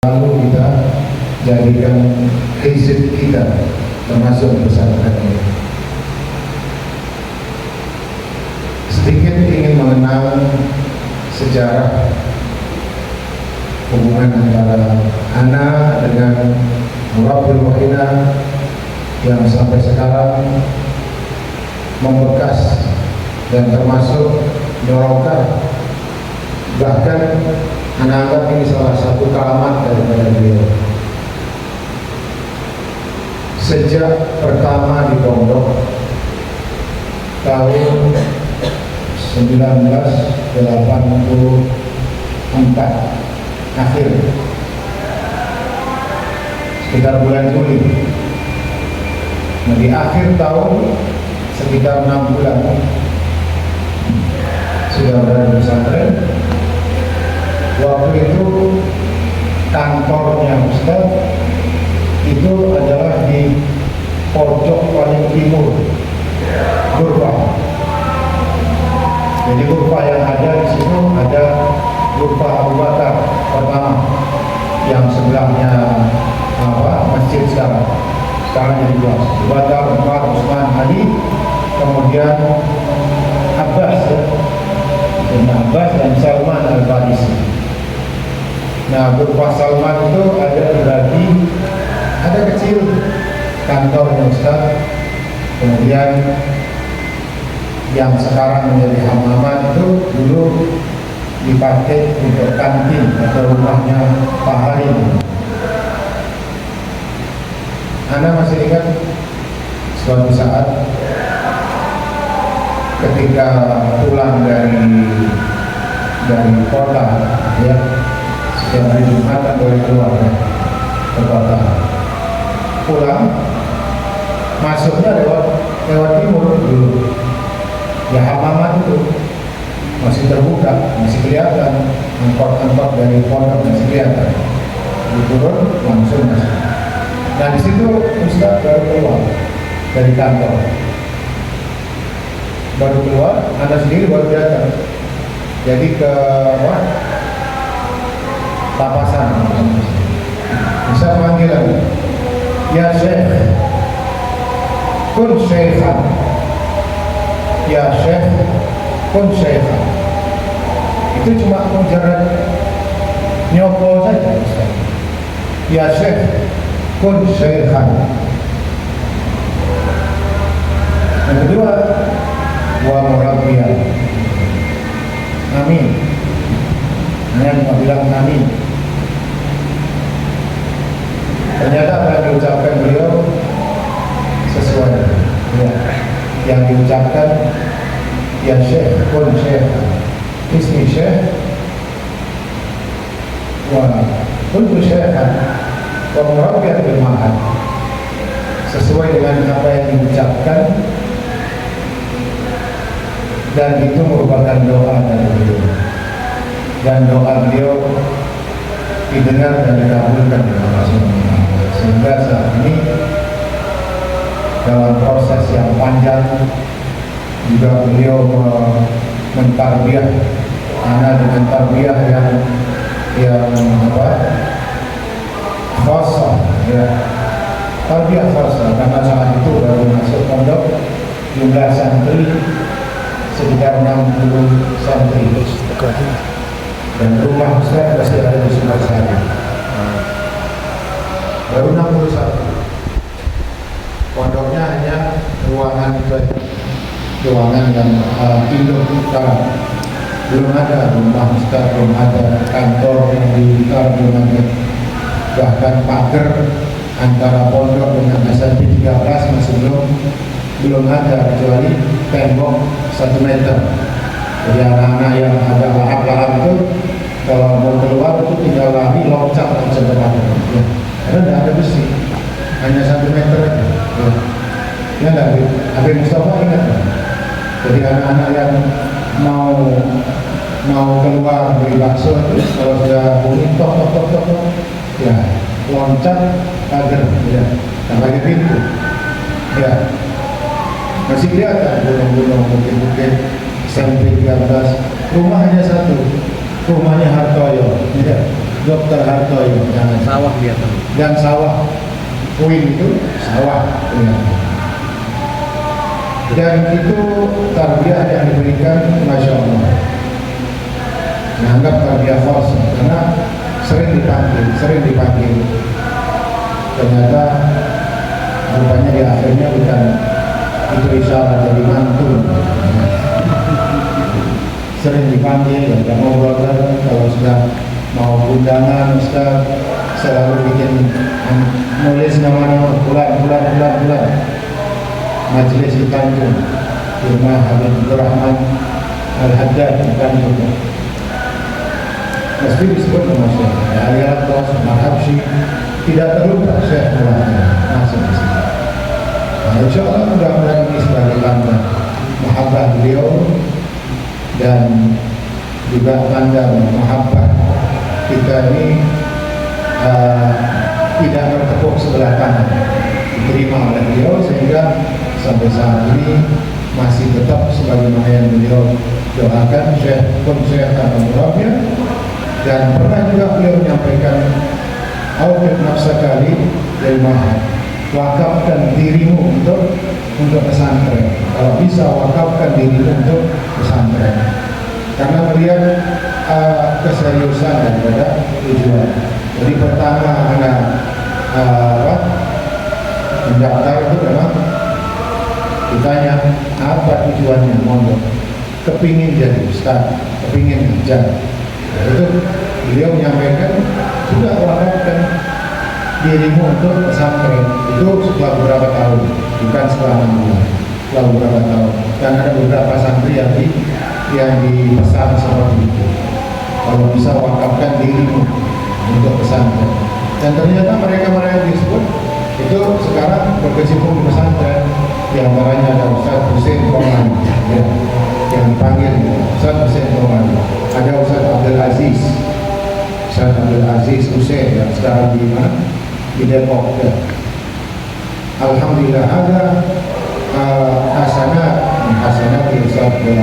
lalu kita jadikan hizib kita termasuk pesantren ini. Sedikit ingin mengenal sejarah hubungan antara Ana dengan Murabbil Wahina yang sampai sekarang membekas dan termasuk merokat. Bahkan Ana anggap ini salah satu keramat daripada beliau. Sejak pertama di pondok tahun 1984 akhir, sekitar bulan Juli. Nah, di akhir tahun sekitar 6 bulan sudah berada di pesantren. Waktu itu kantornya Ustaz itu adalah di pojok paling timur Ghurfah. Jadi Ghurfah yang ada di situ ada Ghurfah Abu Bakar pertama yang sebelahnya masjid sekarang jadi dua, Abu Bakar, Umar, Utsman, Ali, kemudian Abbas dan Salman Al-Farisi. Nah, Ghurfah Salman itu ada kecil kantornya Ustaz, kemudian yang sekarang menjadi hamaman itu dulu dipakai untuk kantin atau rumahnya Pak Harim. Anda masih ingat suatu saat ketika pulang dari kota, ya, setiap hari Jumat atau keluar ke kota, pulang masuknya lewat timur dulu. Ya, hamaman itu masih terbuka, masih kelihatan, angkot dari pondok masih kelihatan. Turun langsung masuk. Nah, di situ Ustaz baru keluar dari kantor. Baru keluar, Anda sendiri baru datang. Jadi ke papasan. Ustaz panggilan, ya Syekh, kun Syekhan. Ya Syekh, kun Syekhan. Itu cuma mujarad nyopo saja Ustaz. Ya Syekh, kun Syekhan. Yang kedua, wa murabbiyan. Amin. Hanya cuma bilang amin. Ternyata apa yang diucapkan beliau sesuai. Ya. Yang diucapkan, ya Syekh, kun Syekh, ismi Syekh, wa kuntu Syekhan, wa murabbiyan bil ma'ad. Sesuai dengan apa yang diucapkan, dan itu merupakan doa dari beliau. Dan doa beliau didengar dan dikabulkan oleh Allah SWT. Sehingga saat ini dalam proses yang panjang juga beliau mentarbiyah anak dengan tarbiyah yang khasah, ya, tarbiyah khasah, karena saat itu baru masuk pondok, jumlah santri sekitar 60 santri, dan rumah Ustaz masih ada di Sumatera. Baru 61. Pondoknya hanya ruangan yang induk sekarang. Belum ada rumah Ustaz, belum ada kantor yang dibuka, belum ada. Bahkan pagar antara pondok dengan SMP 13 masih belum ada, kecuali tembok 1 meter. Jadi anak-anak yang ada lahap-lahap itu kalau mau keluar itu tinggal lari loncat langsung ke pagar. Ya. Karena tidak ada besi, hanya 1 meter aja. Ya enggak, Habib Mustafa ingat. Jadi anak-anak yang mau keluar dari bakso itu kalau sudah bunyi tok, ya loncat pagar, ya, tak pakai pintu, ya. Masih kelihatan gunung-gunung, bukit-bukit, SMP 13. Rumah hanya satu, rumahnya Hartoyo, ya. Dr. Hartoyo, jangan Sawah dia kan. dan sawah Uin itu sawah ya. Dan itu tarbiyah yang diberikan, Masya Allah, menganggap tarbiyah khas karena sering dipanggil ternyata rupanya di akhirnya bukan itu isyarat jadi mantu. Sering dipanggil dan ngobrol kalau sudah mau undangan Ustaz selalu bikin nulis nama-nama bulan majelis di Tanjung rumah Habib Rahman Al-Haddad di Tanjung mesti disebut nama Syekh Ali Al-Atas Al-Habsyi tidak terlupa Syekh masuk di sini. Nah, insya Allah mudah-mudahan ini sebagai tanda mahabbah beliau dan juga tanda mahabbah kita ini tidak bertepuk sebelah kanan diterima oleh beliau sehingga sampai saat ini masih tetap sebagaimana yang beliau doakan Syekh Al-Murabiyah dan pernah juga beliau menyampaikan awqif nafsakali lil mahad, wakafkan dirimu untuk pesantren. Kalau bisa wakafkan dirimu untuk pesantren karena melihat keseriusan daripada tujuan. Jadi pertama anak mendaftar itu memang ditanya apa tujuannya mondok, kepingin jadi ustaz, kepingin ngajar. Itu beliau menyampaikan sudah wakafkan dirimu untuk pesantren itu setelah beberapa tahun, bukan setelah 6 bulan, setelah beberapa tahun. Dan ada beberapa santri yang dipesan seperti itu. Kalau bisa wakafkan dirimu untuk pesantren. Dan ternyata mereka disebut itu sekarang berkecimpung di pesantren. Di antaranya ada Ustaz Husain Komani ya, yang dipanggil Ustaz Husain Komani. Ada Ustaz Abdul Aziz Husain yang sekarang di mana? Di Depok ya. Alhamdulillah ada hasanat di Ustaz Abdul.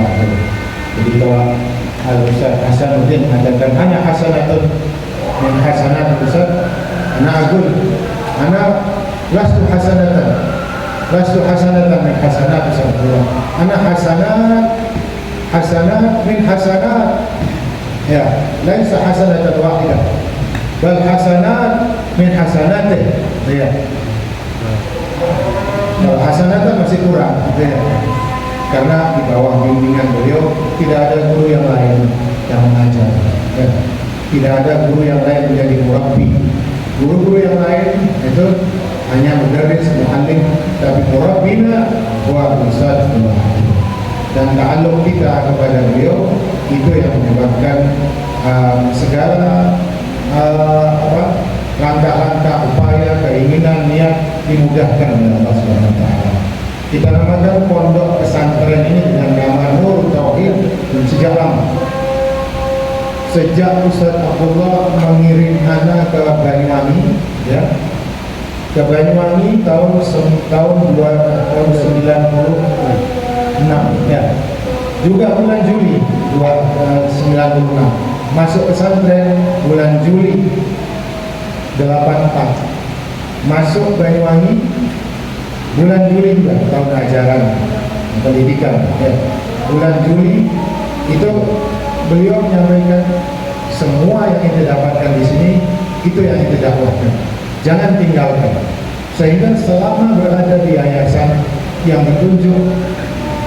Jadi kalau Al-Ustaz Hasanuddin mengatakan hanya hasanatun min hasanat Ustaz, ana lastu hasanatan min hasanat Ustaz. Ana hasanat min hasanat ya, laisa hasanatan wahidah bal hasanat min hasanatih ya. Kalau hasanatan masih kurang ya. Karena di bawah bimbingan beliau tidak ada guru yang lain yang mengajar ya. Tidak ada guru yang lain menjadi murabbi. Guru-guru yang lain itu hanya mudarris, muallim, tapi murabbina wa ustaz. Dan ta'alluq kita kepada beliau itu yang menyebabkan segala langkah-langkah, upaya, keinginan, niat dimudahkan oleh Allah Subhanahu wa taala. Kita namakan pondok pesantren ini dengan nama Nur Tauhid sejak lama. Sejak Ustaz Abdullah mengirim anak ke Banyuwangi ya. Ke Banyuwangi tahun 96 ya. Juga bulan Juli 96. Masuk pesantren bulan Juli 84. Masuk Banyuwangi bulan Juli juga tahun ajaran pendidikan ya. Bulan Juli itu beliau menyampaikan semua yang kita dapatkan di sini itu yang kita dapatkan, jangan tinggalkan. Sehingga selama berada di yayasan yang ditunjuk,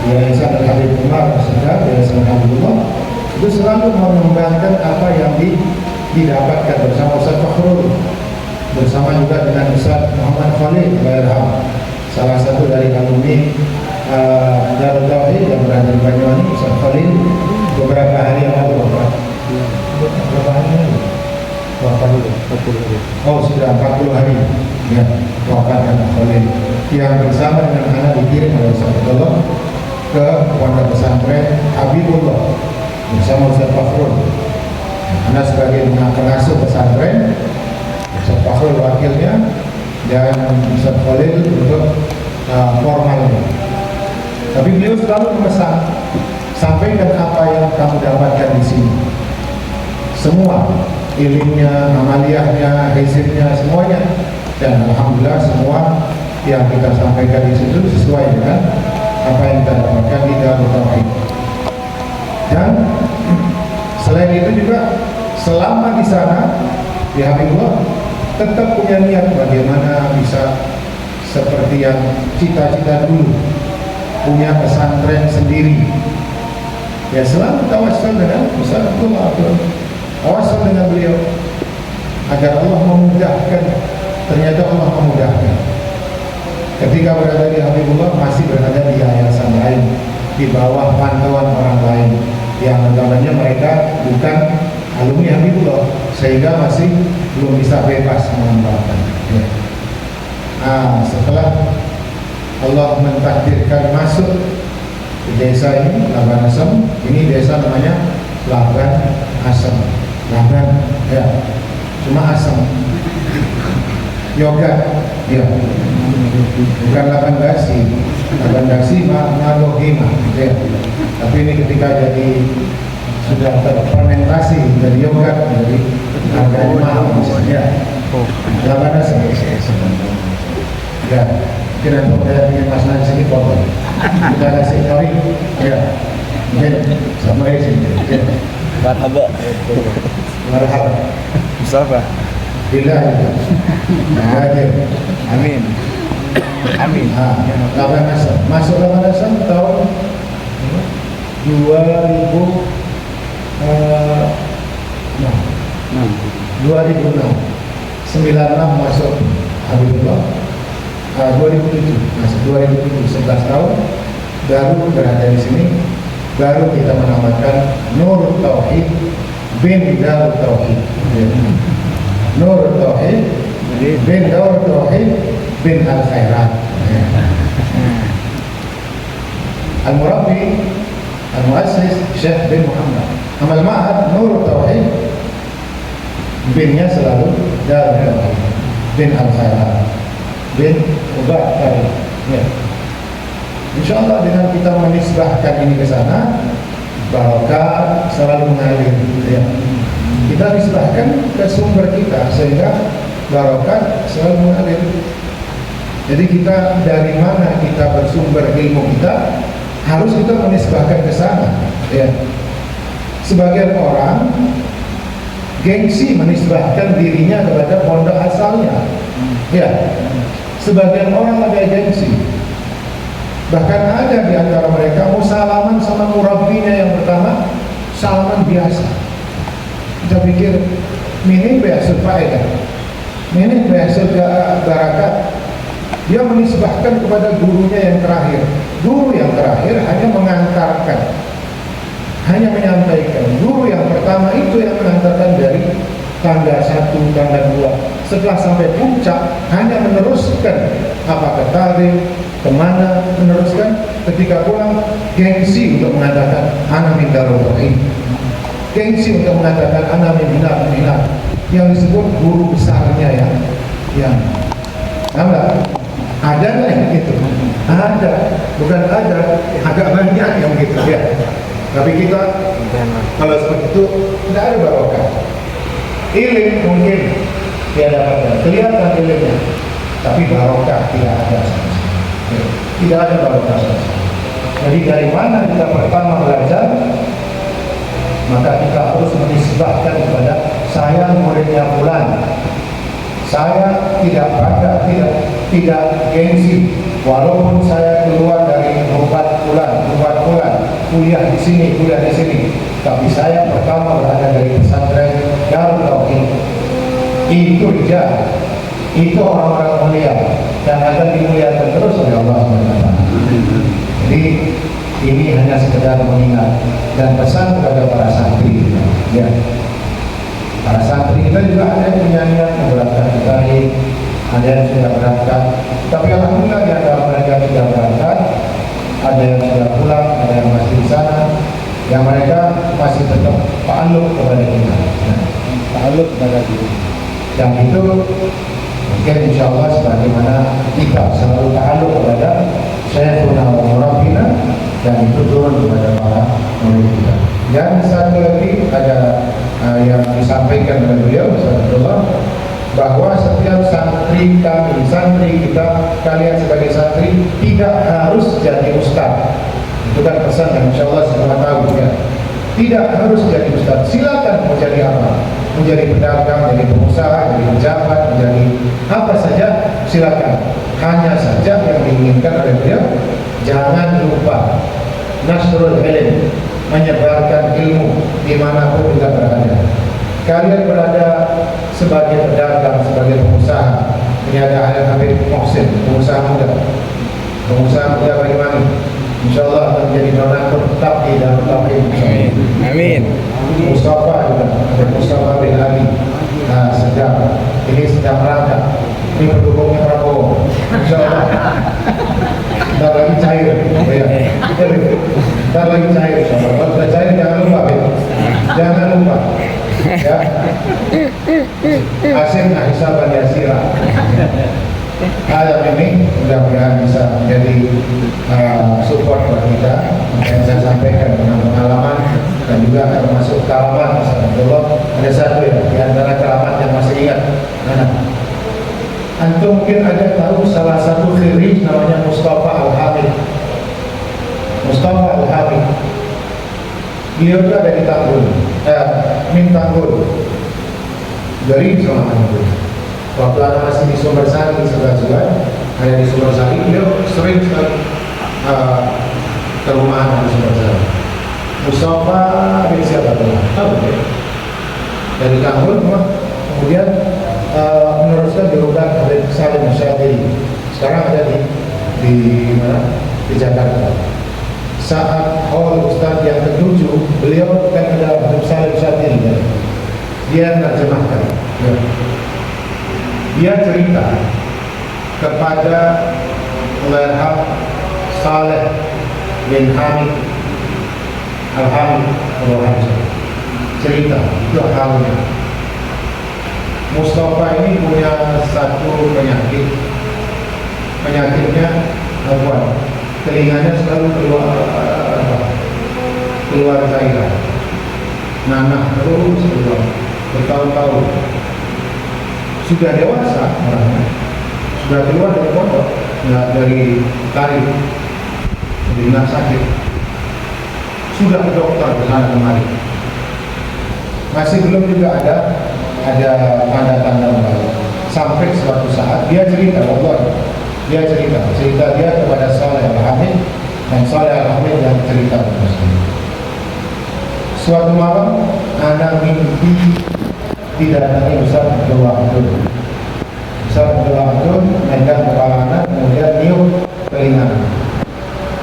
Yayasan Al-Habib Umar Sedar, Yayasan Alhamdulillah, itu selalu mengembangkan apa yang didapatkan bersama Ustaz Fakhrul, bersama juga dengan Ustaz Muhammad Khalid Al-Irham, salah satu dari alumni Darul Tauhid yang berada di Banyuwangi. Ustaz Khalid beberapa hari yang lalu berapa hari ini? 40 hari. Oh sudah 40 hari ya wafat Ustaz Khalid, yang bersama dengan anak dikirim oleh Ustaz Abdullah ke pondok pesantren Habibullah bersama Ustaz Fakhrul. Anak sebagai pengasuh pesantren, Ustaz Fakhrul wakilnya, dan Ustaz Khalil untuk formalnya. Tapi beliau selalu memesan, sampaikan apa yang kamu dapatkan di sini. Semua ilimnya, amaliyahnya, hizibnya, semuanya. Dan alhamdulillah semua yang kita sampaikan di situ sesuai dengan apa yang kita dapatkan di Darut Tauhid. Dan selain itu juga selama di sana di Habibullah tetap punya niat bagaimana bisa seperti yang cita-cita dulu, punya pesantren sendiri. Ya selalu tawassul dengan Ustaz Abdullah, tawassul dengan beliau agar Allah memudahkan. Ternyata Allah memudahkan. Ketika berada di Habibullah masih berada di yayasan lain, di bawah pantauan orang lain yang agamanya mereka bukan alumni Habibullah, sehingga masih belum bisa bebas mengamalkan. Ya. Nah, setelah Allah mentakdirkan masuk di desa ini, Laban Asem, ini desa namanya Laban Asem. Laban, ya, cuma asem. Yoga, ya, bukan Laban Dasi. Laban Dasi Malohima, ya. Tapi ini ketika jadi sudah terfermentasi dari yoga, jadi harganya mahal maksudnya. Laban Asem. Ya, kira saya ingin Mas Nan sini foto. Kita kasih story, ya. Mungkin sama sini. Ya. Marhaba. Marhaba. Mustafa. Bila hadir. Amin. Amin. Laban Asem. Masuk Laban Asem tahun 2006. 96 masuk Habibullah. 2007 masuk 2007, 11 tahun baru berada di sini, baru kita menamakan Nur Tauhid bin Darut Tauhid. Nur Tauhid bin Darut Tauhid bin Al Khairat. Al-Murabbi Al-Muassis Syekh bin Muhammad. Amal Ma'ad Nur Tauhid, binnya selalu Darut Tauhid bin Al Khairat bin Ubad tadi. Ya. Insyaallah dengan kita menisbahkan ini ke sana, barokah selalu mengalir. Ya. Kita nisbahkan ke sumber kita sehingga barokah selalu mengalir. Jadi kita dari mana kita bersumber ilmu kita harus kita menisbahkan ke sana. Ya. Sebagian orang gengsi menisbahkan dirinya kepada pondok asalnya. Ya. Sebagian orang ada gengsi. Bahkan ada di antara mereka musalaman sama murabbinya yang pertama, salaman biasa. Kita pikir ini biasa faedah, ini biasa barakat. Dia menisbahkan kepada gurunya yang terakhir. Guru yang terakhir hanya mengantarkan, hanya menyampaikan. Guru yang pertama itu yang mengantarkan dari tangga 1, tangga 2. Setelah sampai puncak hanya meneruskan apa ke tarikh, kemana meneruskan. Ketika pulang gengsi untuk mengatakan ana min Darut Tauhid, gengsi untuk mengatakan ana min bina, yang disebut guru besarnya yang ada nggak yang gitu? Ada, bukan ada, agak banyak yang gitu ya. Tapi kita kalau seperti itu tidak ada barokah. Ilim mungkin dia dapatkan, kelihatan ilimnya, tapi barokah tidak ada. Tidak ada barokah. Jadi dari mana kita pertama belajar, maka kita harus menisbahkan kepada saya muridnya fulan. Saya tidak bangga, tidak gengsi, walaupun saya keluar dari tempat fulan, kuliah di sini, tapi saya pertama berada dari pesantren Darut Tauhid. Itu rijal, itu orang-orang mulia dan akan dimuliakan terus oleh Allah SWT. Jadi ini hanya sekedar mengingat dan pesan kepada para santri. Ya, para santri kita juga ada yang punya niat memberangkat ke Bali, ada yang sudah berangkat. Tapi alhamdulillah di antara mereka sudah berangkat, ada yang sudah pulang, ada yang masih di sana, yang mereka masih tetap ta'alluq kepada kita. Ta'alluq kepada kita. Yang itu mungkin insya Allah sebagaimana kita selalu ta'alluq kepada Syekhuna wa Murabbina, dan itu turun kepada para murid kita. Dan satu lagi ada yang disampaikan oleh beliau Ustaz Abdullah, bahwa setiap santri kami, santri kita, kalian sebagai santri tidak harus jadi ustaz. Itu kan pesan yang insya Allah semua tahu ya. Tidak harus jadi ustaz. Silakan mau jadi apa? Menjadi pedagang, menjadi pengusaha, menjadi pejabat, menjadi apa saja, silakan. Hanya saja yang diinginkan oleh beliau, jangan lupa nasrul ilm, menyebarkan ilmu dimanapun kita berada. Kalian berada sebagai pedagang, sebagai pengusaha. Ini ada Habib Mohsin, pengusaha muda bagaimana? Insya Allah akan menjadi donatur tetap di dalam Tauhid. Amin. Mustafa juga, ada Mustafa bin Ali. Nah, sedang merangkak. Ini pendukungnya Prabowo. Insya Allah. Ntar lagi cair, ya. Ntar lagi cair. Kalau sudah cair jangan lupa, jangan lupa. Ya, asin hisaban yasira. Ayat ini mudah-mudahan bisa menjadi support buat kita. Yang saya sampaikan dengan pengalaman dan juga termasuk keramat. Ada satu ya di antara keramat yang masih ingat. Antum mungkin ada tahu salah satu khirij namanya Mustafa Al-Hamid. Mustafa Al-Hamid. Beliau itu ada di Tanggul, Min Tanggul, dari Zona Tanggul. Waktu anak masih di Sumbersari, sebelah ada di Sumbersari, beliau sering sekali ke rumah anak di Sumbersari. Mustafa bin siapa tuh? Dari Tanggul, kemudian meneruskan di Rudan Habib Salim Syadili. Sekarang ada di mana? Di Jakarta. Saat haul Ustaz yang ke-7, beliau kan ada Habib Salim Syadili ya. Dia menerjemahkan ya. Dia cerita kepada Al-Hamid Saleh bin Hamid Al-Hamid Al-Hamid, cerita itu halnya. Mustafa ini punya satu penyakit. Penyakitnya apa? Telinganya selalu keluar cairan, nanah terus keluar bertahun-tahun. Sudah dewasa orangnya, sudah keluar dari pondok, nggak dari tarif, jadi nggak sakit. Sudah ke dokter ke sana kemari, masih belum juga ada tanda-tanda baik. Sampai suatu saat dia cerita, dia cerita dia kepada Saleh Al-Hamid, dan Saleh Al-Hamid yang cerita kepada saya. Suatu malam, anak mimpi didatangi Ustaz Abdul Wahid. Ustaz Abdul Wahid megang kepala anak, kemudian niup telinga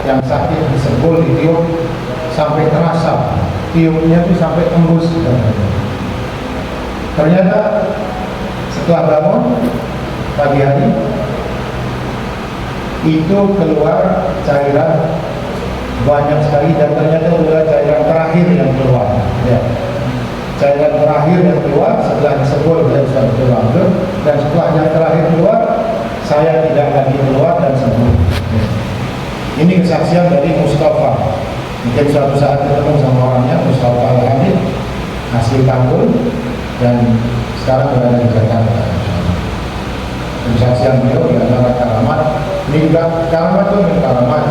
yang sakit, disebul, ditiup sampai terasa, tiupnya itu sampai tembus. Ternyata setelah bangun pagi hari itu keluar cairan banyak sekali, dan ternyata adalah cairan terakhir yang keluar ya. Cairan terakhir yang keluar setelah disebut oleh Ustaz Abdul Wahid, dan setelah yang terakhir keluar saya tidak lagi keluar dan sembuh ya. Ini kesaksian dari Mustafa. Mungkin suatu saat ketemu sama orangnya, Mustafa Al-Hamid asli Tanggul dan sekarang berada di Jakarta. Kesaksian beliau di antara karamat. Ini juga karamat itu karamat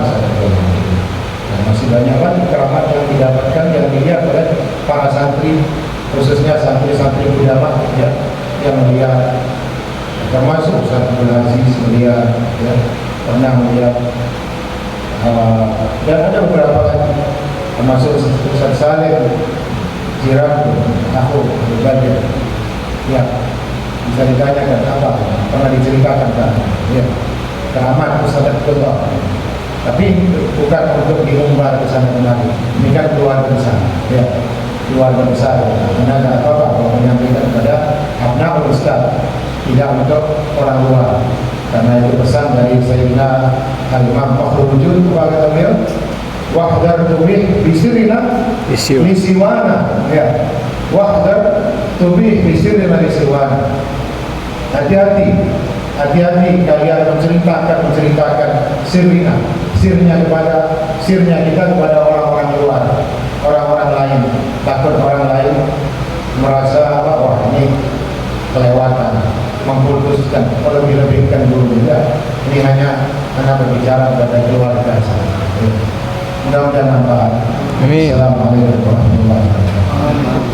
dan masih banyak lagi karamat yang didapatkan, yang dilihat oleh para santri, khususnya santri-santri ulama ya, yang melihat, termasuk Ustaz Abdul Aziz melihat ya, pernah melihat, dan ada beberapa lagi, termasuk Ustaz Salim Jiran, aku berbagai ya, bisa ditanyakan apa pernah diceritakan kan ya, keramat Ustaz Abdullah, tapi bukan untuk diumbar ke sana kemari. Ini kan keluarga besar ya, keluarga besar. Karena ada apa-apa kalau menyampaikan kepada Abnaul Ustaz, tidak untuk orang luar. Karena itu pesan dari Sayyidina Al-Imam Fakhruddin kepada beliau, wahdar tubih bisirina lisiwana ya, wahdar tubih bisirina lisiwana. Hati-hati kalian menceritakan sirnya kita kepada orang-orang luar, orang-orang lain, takut orang lain merasa apa, wah ini kelewatan, memutuskan, lebih-lebihkan dulu. Enggak, ini hanya berbicara pada keluarga saja. Mudah-mudahan manfaat. Amin. Assalamualaikum warahmatullahi wabarakatuh.